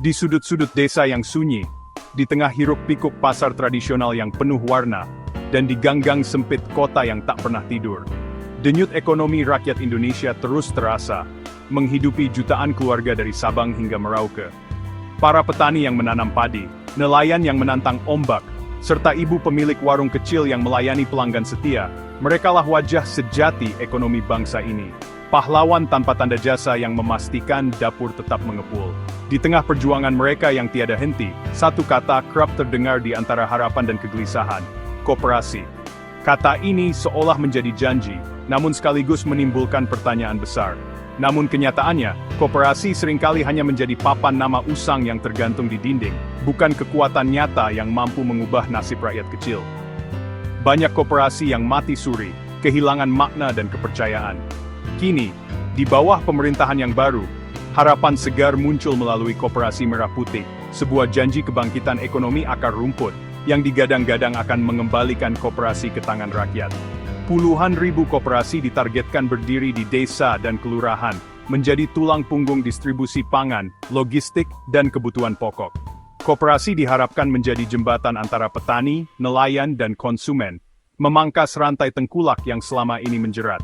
Di sudut-sudut desa yang sunyi, di tengah hiruk-pikuk pasar tradisional yang penuh warna, dan di gang-gang sempit kota yang tak pernah tidur, denyut ekonomi rakyat Indonesia terus terasa, menghidupi jutaan keluarga dari Sabang hingga Merauke. Para petani yang menanam padi, nelayan yang menantang ombak, serta ibu pemilik warung kecil yang melayani pelanggan setia, merekalah wajah sejati ekonomi bangsa ini. Pahlawan tanpa tanda jasa yang memastikan dapur tetap mengepul. Di tengah perjuangan mereka yang tiada henti, satu kata kerap terdengar di antara harapan dan kegelisahan: koperasi. Kata ini seolah menjadi janji, namun sekaligus menimbulkan pertanyaan besar. Namun kenyataannya, koperasi seringkali hanya menjadi papan nama usang yang tergantung di dinding, bukan kekuatan nyata yang mampu mengubah nasib rakyat kecil. Banyak koperasi yang mati suri, kehilangan makna dan kepercayaan. Kini, di bawah pemerintahan yang baru, harapan segar muncul melalui Koperasi Merah Putih, sebuah janji kebangkitan ekonomi akar rumput, yang digadang-gadang akan mengembalikan koperasi ke tangan rakyat. Puluhan ribu koperasi ditargetkan berdiri di desa dan kelurahan, menjadi tulang punggung distribusi pangan, logistik, dan kebutuhan pokok. Koperasi diharapkan menjadi jembatan antara petani, nelayan, dan konsumen, memangkas rantai tengkulak yang selama ini menjerat.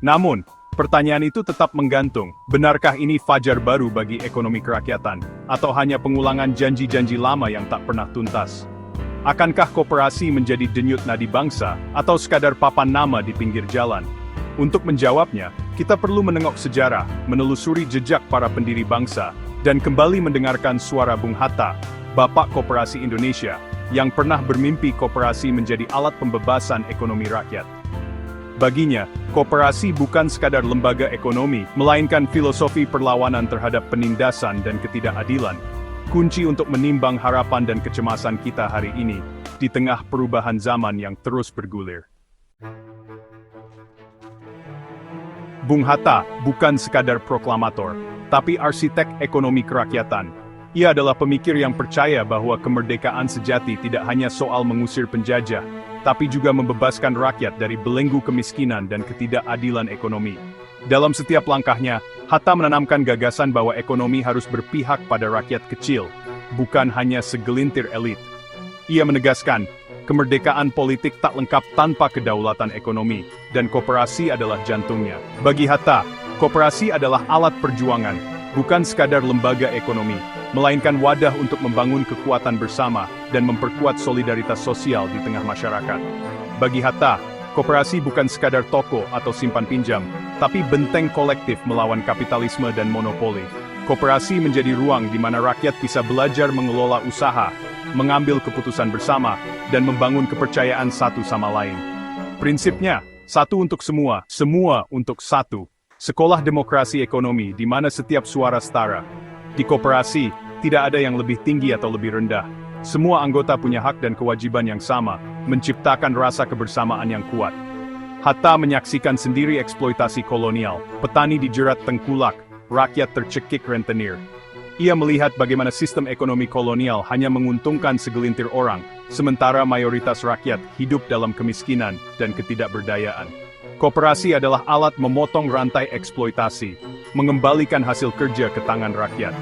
Namun, pertanyaan itu tetap menggantung, benarkah ini fajar baru bagi ekonomi kerakyatan, atau hanya pengulangan janji-janji lama yang tak pernah tuntas? Akankah koperasi menjadi denyut nadi bangsa, atau sekadar papan nama di pinggir jalan? Untuk menjawabnya, kita perlu menengok sejarah, menelusuri jejak para pendiri bangsa, dan kembali mendengarkan suara Bung Hatta, Bapak Koperasi Indonesia, yang pernah bermimpi koperasi menjadi alat pembebasan ekonomi rakyat. Baginya, koperasi bukan sekadar lembaga ekonomi, melainkan filosofi perlawanan terhadap penindasan dan ketidakadilan. Kunci untuk menimbang harapan dan kecemasan kita hari ini, di tengah perubahan zaman yang terus bergulir. Bung Hatta bukan sekadar proklamator, tapi arsitek ekonomi kerakyatan. Ia adalah pemikir yang percaya bahwa kemerdekaan sejati tidak hanya soal mengusir penjajah, tapi juga membebaskan rakyat dari belenggu kemiskinan dan ketidakadilan ekonomi. Dalam setiap langkahnya, Hatta menanamkan gagasan bahwa ekonomi harus berpihak pada rakyat kecil, bukan hanya segelintir elit. Ia menegaskan, kemerdekaan politik tak lengkap tanpa kedaulatan ekonomi, dan koperasi adalah jantungnya. Bagi Hatta, koperasi adalah alat perjuangan, bukan sekadar lembaga ekonomi, melainkan wadah untuk membangun kekuatan bersama dan memperkuat solidaritas sosial di tengah masyarakat. Bagi Hatta, koperasi bukan sekadar toko atau simpan pinjam, tapi benteng kolektif melawan kapitalisme dan monopoli. Koperasi menjadi ruang di mana rakyat bisa belajar mengelola usaha, mengambil keputusan bersama, dan membangun kepercayaan satu sama lain. Prinsipnya, satu untuk semua, semua untuk satu. Sekolah demokrasi ekonomi di mana setiap suara setara. Di koperasi, tidak ada yang lebih tinggi atau lebih rendah. Semua anggota punya hak dan kewajiban yang sama, menciptakan rasa kebersamaan yang kuat. Hatta menyaksikan sendiri eksploitasi kolonial, petani dijerat tengkulak, rakyat tercekik rentenir. Ia melihat bagaimana sistem ekonomi kolonial hanya menguntungkan segelintir orang, sementara mayoritas rakyat hidup dalam kemiskinan dan ketidakberdayaan. Koperasi adalah alat memotong rantai eksploitasi, mengembalikan hasil kerja ke tangan rakyat.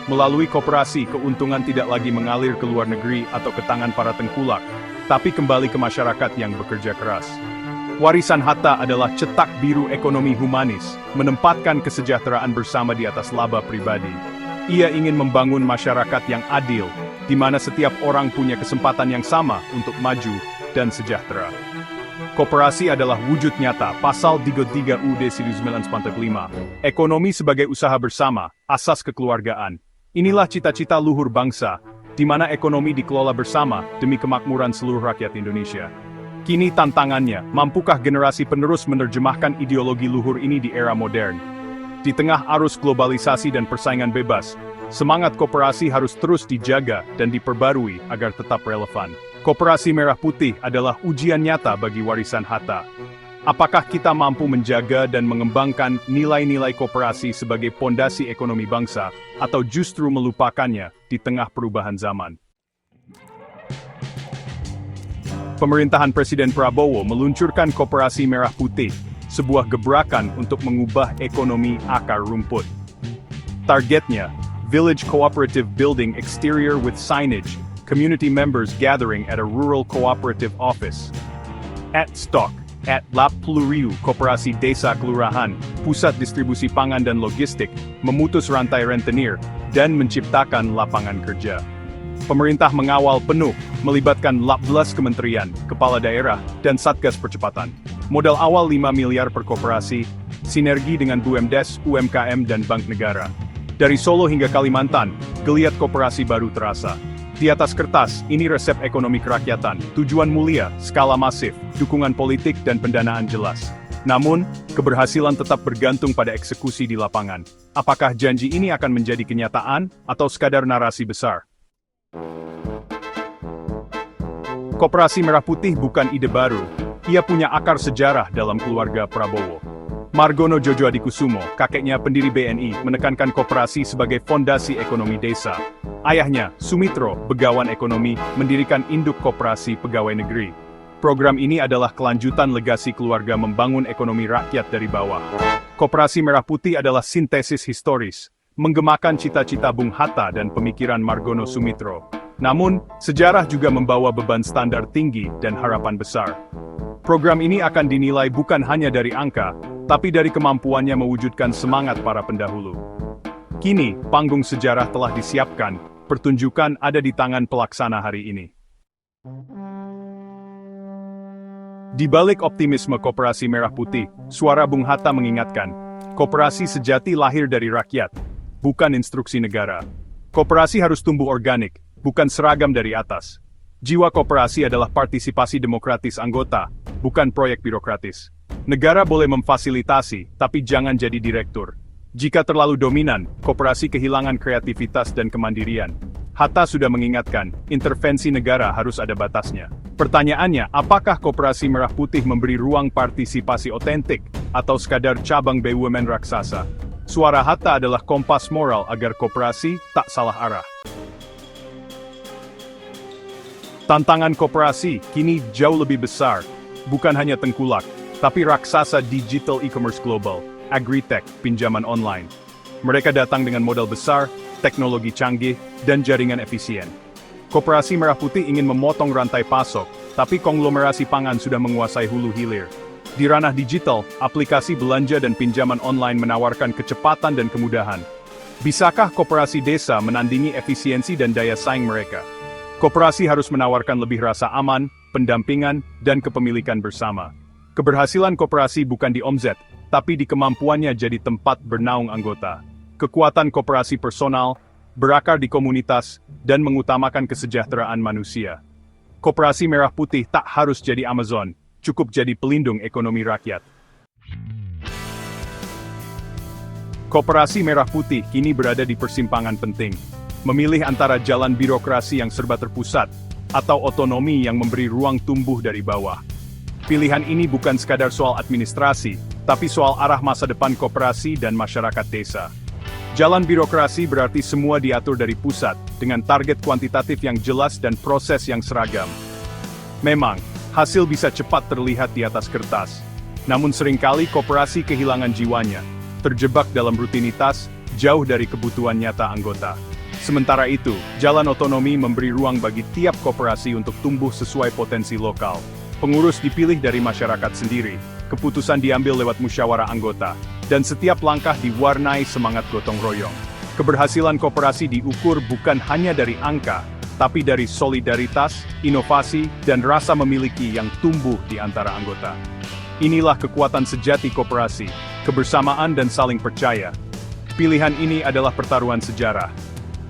Melalui koperasi, keuntungan tidak lagi mengalir ke luar negeri atau ke tangan para tengkulak, tapi kembali ke masyarakat yang bekerja keras. Warisan Hatta adalah cetak biru ekonomi humanis, menempatkan kesejahteraan bersama di atas laba pribadi. Ia ingin membangun masyarakat yang adil, di mana setiap orang punya kesempatan yang sama untuk maju dan sejahtera. Koperasi adalah wujud nyata Pasal 33 UUD 1945, ekonomi sebagai usaha bersama, asas kekeluargaan. Inilah cita-cita luhur bangsa, di mana ekonomi dikelola bersama demi kemakmuran seluruh rakyat Indonesia. Kini tantangannya, mampukah generasi penerus menerjemahkan ideologi luhur ini di era modern? Di tengah arus globalisasi dan persaingan bebas, semangat koperasi harus terus dijaga dan diperbarui agar tetap relevan. Koperasi Merah Putih adalah ujian nyata bagi warisan Hatta. Apakah kita mampu menjaga dan mengembangkan nilai-nilai koperasi sebagai pondasi ekonomi bangsa, atau justru melupakannya di tengah perubahan zaman? Pemerintahan Presiden Prabowo meluncurkan Koperasi Merah Putih, sebuah gebrakan untuk mengubah ekonomi akar rumput. Targetnya, Village cooperative building exterior with signage, community members gathering at a rural cooperative office. At stock, at Lap Pluriu Koperasi Desa Kelurahan, pusat distribusi pangan dan logistik, memutus rantai rentenir, dan menciptakan lapangan kerja. Pemerintah mengawal penuh, melibatkan 14 kementerian, kepala daerah, dan satgas percepatan. Modal awal 5 miliar per koperasi, sinergi dengan BUMDes, UMKM dan Bank Negara. Dari Solo hingga Kalimantan, geliat koperasi baru terasa. Di atas kertas, ini resep ekonomi kerakyatan, tujuan mulia, skala masif, dukungan politik dan pendanaan jelas. Namun, keberhasilan tetap bergantung pada eksekusi di lapangan. Apakah janji ini akan menjadi kenyataan, atau sekadar narasi besar? Koperasi Merah Putih bukan ide baru, ia punya akar sejarah dalam keluarga Prabowo. Margono Jojo Adikusumo, kakeknya pendiri BNI, menekankan koperasi sebagai fondasi ekonomi desa. Ayahnya, Sumitro, begawan ekonomi, mendirikan induk koperasi pegawai negeri. Program ini adalah kelanjutan legasi keluarga membangun ekonomi rakyat dari bawah. Koperasi Merah Putih adalah sintesis historis, menggemakan cita-cita Bung Hatta dan pemikiran Margono Sumitro. Namun, sejarah juga membawa beban standar tinggi dan harapan besar. Program ini akan dinilai bukan hanya dari angka, tapi dari kemampuannya mewujudkan semangat para pendahulu. Kini, panggung sejarah telah disiapkan, pertunjukan ada di tangan pelaksana hari ini. Di balik optimisme Koperasi Merah Putih, suara Bung Hatta mengingatkan, koperasi sejati lahir dari rakyat, bukan instruksi negara. Koperasi harus tumbuh organik, bukan seragam dari atas. Jiwa koperasi adalah partisipasi demokratis anggota, bukan proyek birokratis. Negara boleh memfasilitasi, tapi jangan jadi direktur. Jika terlalu dominan, koperasi kehilangan kreativitas dan kemandirian. Hatta sudah mengingatkan, intervensi negara harus ada batasnya. Pertanyaannya, apakah Koperasi Merah Putih memberi ruang partisipasi otentik, atau sekadar cabang BUMN raksasa? Suara Hatta adalah kompas moral agar koperasi tak salah arah. Tantangan koperasi kini jauh lebih besar, bukan hanya tengkulak, tapi raksasa digital e-commerce global, agritech, pinjaman online. Mereka datang dengan modal besar, teknologi canggih, dan jaringan efisien. Koperasi Merah Putih ingin memotong rantai pasok, tapi konglomerasi pangan sudah menguasai hulu hilir. Di ranah digital, aplikasi belanja dan pinjaman online menawarkan kecepatan dan kemudahan. Bisakah koperasi desa menandingi efisiensi dan daya saing mereka? Koperasi harus menawarkan lebih rasa aman, pendampingan, dan kepemilikan bersama. Keberhasilan koperasi bukan di omzet, tapi di kemampuannya jadi tempat bernaung anggota. Kekuatan koperasi personal, berakar di komunitas, dan mengutamakan kesejahteraan manusia. Koperasi Merah Putih tak harus jadi Amazon, cukup jadi pelindung ekonomi rakyat. Koperasi Merah Putih kini berada di persimpangan penting. Memilih antara jalan birokrasi yang serba terpusat, atau otonomi yang memberi ruang tumbuh dari bawah. Pilihan ini bukan sekadar soal administrasi, tapi soal arah masa depan koperasi dan masyarakat desa. Jalan birokrasi berarti semua diatur dari pusat, dengan target kuantitatif yang jelas dan proses yang seragam. Memang, hasil bisa cepat terlihat di atas kertas. Namun seringkali koperasi kehilangan jiwanya, terjebak dalam rutinitas, jauh dari kebutuhan nyata anggota. Sementara itu, jalan otonomi memberi ruang bagi tiap koperasi untuk tumbuh sesuai potensi lokal. Pengurus dipilih dari masyarakat sendiri, keputusan diambil lewat musyawarah anggota, dan setiap langkah diwarnai semangat gotong royong. Keberhasilan koperasi diukur bukan hanya dari angka, tapi dari solidaritas, inovasi, dan rasa memiliki yang tumbuh di antara anggota. Inilah kekuatan sejati koperasi, kebersamaan dan saling percaya. Pilihan ini adalah pertaruhan sejarah.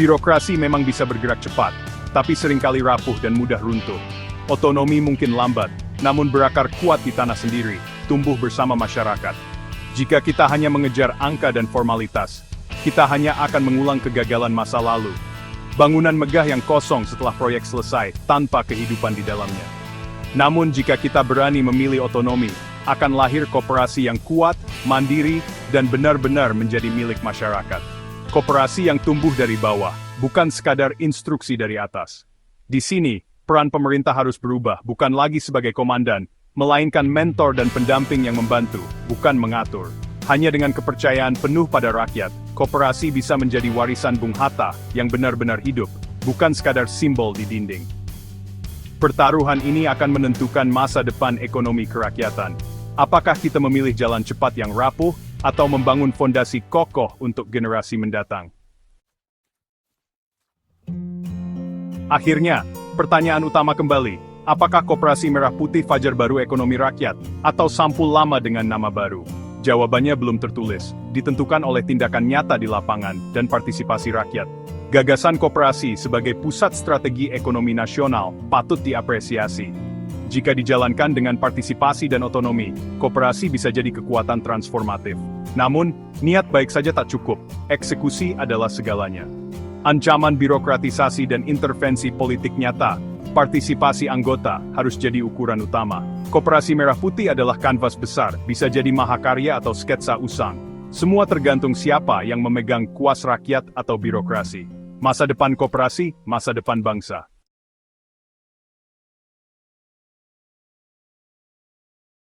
Birokrasi memang bisa bergerak cepat, tapi seringkali rapuh dan mudah runtuh. Otonomi mungkin lambat, namun berakar kuat di tanah sendiri, tumbuh bersama masyarakat. Jika kita hanya mengejar angka dan formalitas, kita hanya akan mengulang kegagalan masa lalu. Bangunan megah yang kosong setelah proyek selesai, tanpa kehidupan di dalamnya. Namun jika kita berani memilih otonomi, akan lahir koperasi yang kuat, mandiri, dan benar-benar menjadi milik masyarakat. Koperasi yang tumbuh dari bawah, bukan sekadar instruksi dari atas. Di sini, peran pemerintah harus berubah, bukan lagi sebagai komandan, melainkan mentor dan pendamping yang membantu, bukan mengatur. Hanya dengan kepercayaan penuh pada rakyat, koperasi bisa menjadi warisan Bung Hatta yang benar-benar hidup, bukan sekadar simbol di dinding. Pertaruhan ini akan menentukan masa depan ekonomi kerakyatan. Apakah kita memilih jalan cepat yang rapuh, atau membangun fondasi kokoh untuk generasi mendatang? Akhirnya, pertanyaan utama kembali, apakah Koperasi Merah Putih Fajar Baru Ekonomi Rakyat, atau sampul lama dengan nama baru? Jawabannya belum tertulis, ditentukan oleh tindakan nyata di lapangan dan partisipasi rakyat. Gagasan koperasi sebagai pusat strategi ekonomi nasional patut diapresiasi. Jika dijalankan dengan partisipasi dan otonomi, koperasi bisa jadi kekuatan transformatif. Namun, niat baik saja tak cukup, eksekusi adalah segalanya. Ancaman birokratisasi dan intervensi politik nyata, partisipasi anggota harus jadi ukuran utama. Koperasi Merah Putih adalah kanvas besar, bisa jadi mahakarya atau sketsa usang. Semua tergantung siapa yang memegang kuas rakyat atau birokrasi. Masa depan koperasi, masa depan bangsa.